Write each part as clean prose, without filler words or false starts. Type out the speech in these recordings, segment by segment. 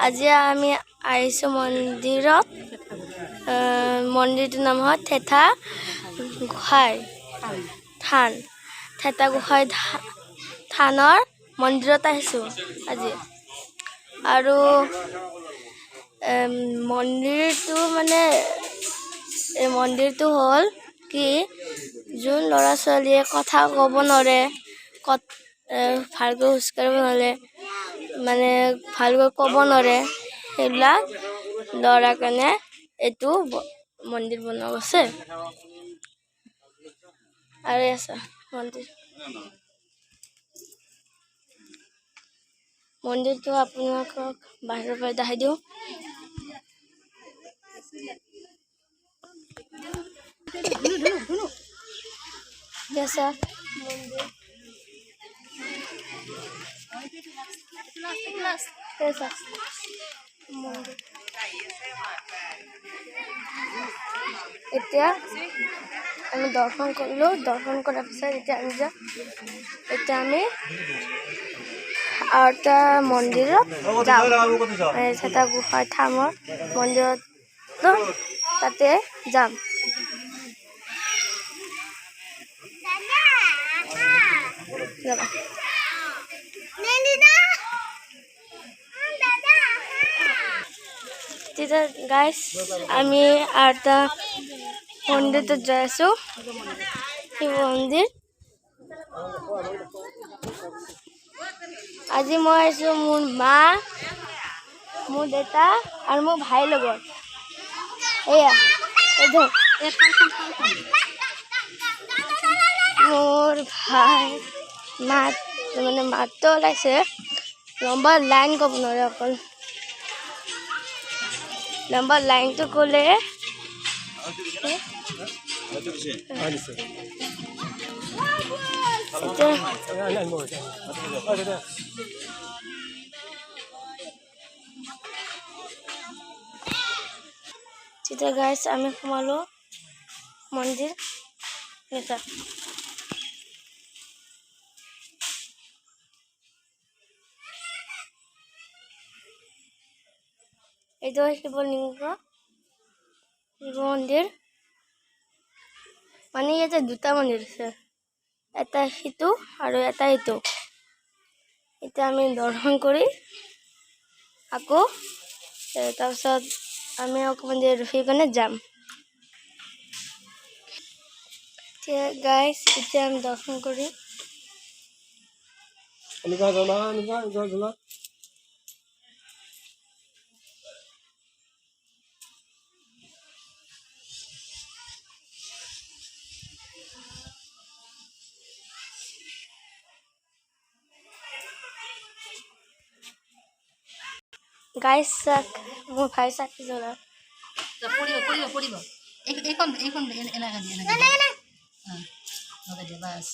আজি আমি আহিছোঁ মন্দিৰত। মন্দিৰটোৰ নাম হয় থেতা গোসাঁই থান। থেতা গোসাঁই থানৰ মন্দিৰত আহিছোঁ আজি। আৰু মন্দিৰটো হ'ল কি, যোন ল'ৰা ছোৱালীয়ে কথা ক'ব নোৱাৰে, ভালকৈ খোজ কাঢ়িব নোৱাৰে, মানে ভালকৈ ক'ব নোৱাৰে, সেইবিলাক ল'ৰাৰ কাৰণে এইটো মন্দিৰ বনোৱা গৈছে। আৰু আছে মন্দিৰটো আপোনালোকক বাহিৰৰ পৰা দেখাই দিওঁ। এতিয়া আমি দৰ্শন কৰিলোঁ। দৰ্শন কৰাৰ পিছত এতিয়া আমি আৰু এটা মন্দিৰত যাওঁ। থেতা গোসাঁই থানৰ মন্দিৰত তাতে যাম। তেতিয়া গাইজ আমি আৰু এটা মন্দিৰটো যাই আছোঁ, শিৱ মন্দিৰ। আজি মই আহিছোঁ মোৰ মা, মোৰ দেউতা আৰু মোৰ ভাইৰ লগত। মোৰ ভাই মাতটো ওলাইছে, লম্বা লাইন ক'ব নোৱাৰে, অকল লম্বা লাইনটো ক'লে তেতিয়া গাইজ আমি সোমালোঁ মন্দিৰ। এইটো শিৱ মন্দিৰ। মানে ইয়াতে দুটা মন্দিৰ আছে, এটা সিটো আৰু এটা ইটো। এতিয়া আমি দৰ্শন কৰি আকৌ তাৰপিছত আমি অকণমান ৰখি কেনে যাম। এতিয়া গাইজ এতিয়া আমি দৰ্শন কৰি গাইজ চাক, মোৰ ভাই চাকি জ্বলা পড়িব এইখন এলাকা দিয়ে লগাই দিয়া বাস।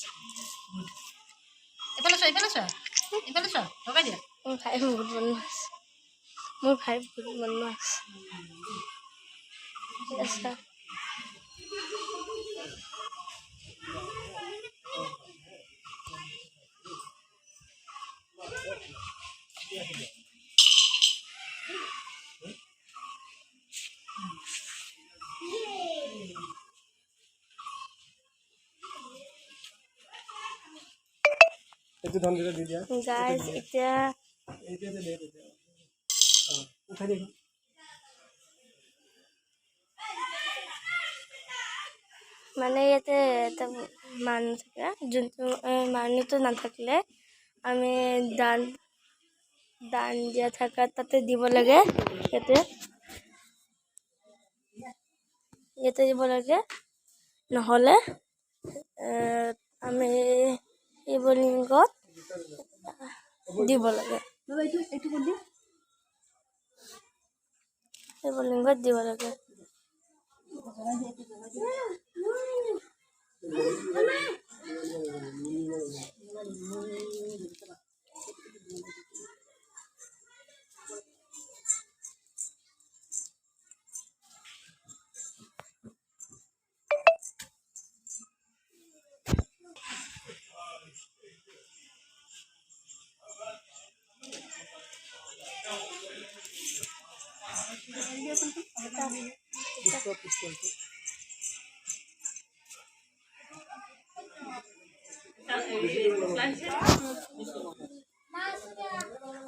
এইফালে চোৱা লগাই দিয়া। মোৰ ভাই বহুত বদমাছ। গাইজ এতিয়া মানে ইয়াতে এটা মানুহ থাকে, যোনটো মানুহটো নাথাকিলে আমি দান দিয়া থকা তাতে দিব লাগে। ইয়াতে দিব লাগে, নহ'লে আমি শিৱলিংগত দিব লাগে। শিৱলিংগত দিব লাগে।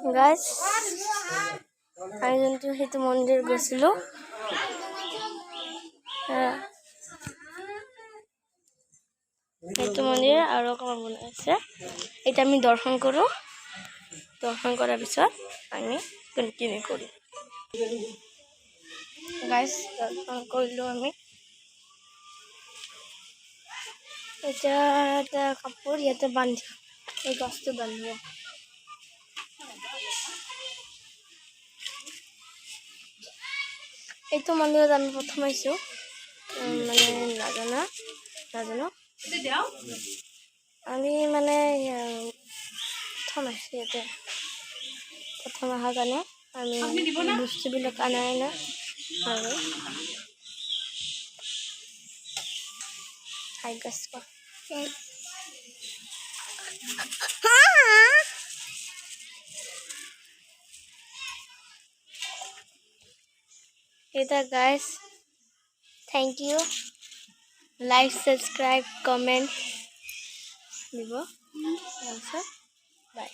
গাইজ আমি যোনটো সেইটো মন্দিৰ গৈছিলোঁ সেইটো মন্দিৰ আৰু অকণমান বনাইছে এতিয়া আমি দৰ্শন কৰোঁ দৰ্শন কৰাৰ পিছত আমি কণ্টিনিউ কৰিম গাইজ দৰ্শন কৰিলোঁ আমি এতিয়া এটা কাপোৰ ইয়াতে বান্ধি এই গছটো বান্ধিব এইটো মন্দিৰত আমি প্ৰথম আহিছোঁ মানে নাজানো আমি মানে প্ৰথম আহিছোঁ ইয়াতে প্ৰথম অহাৰ কাৰণে আমি বস্তুবিলাক আনাই না আৰু হাই গাছ এটা guys thank you like subscribe comment দিব বাই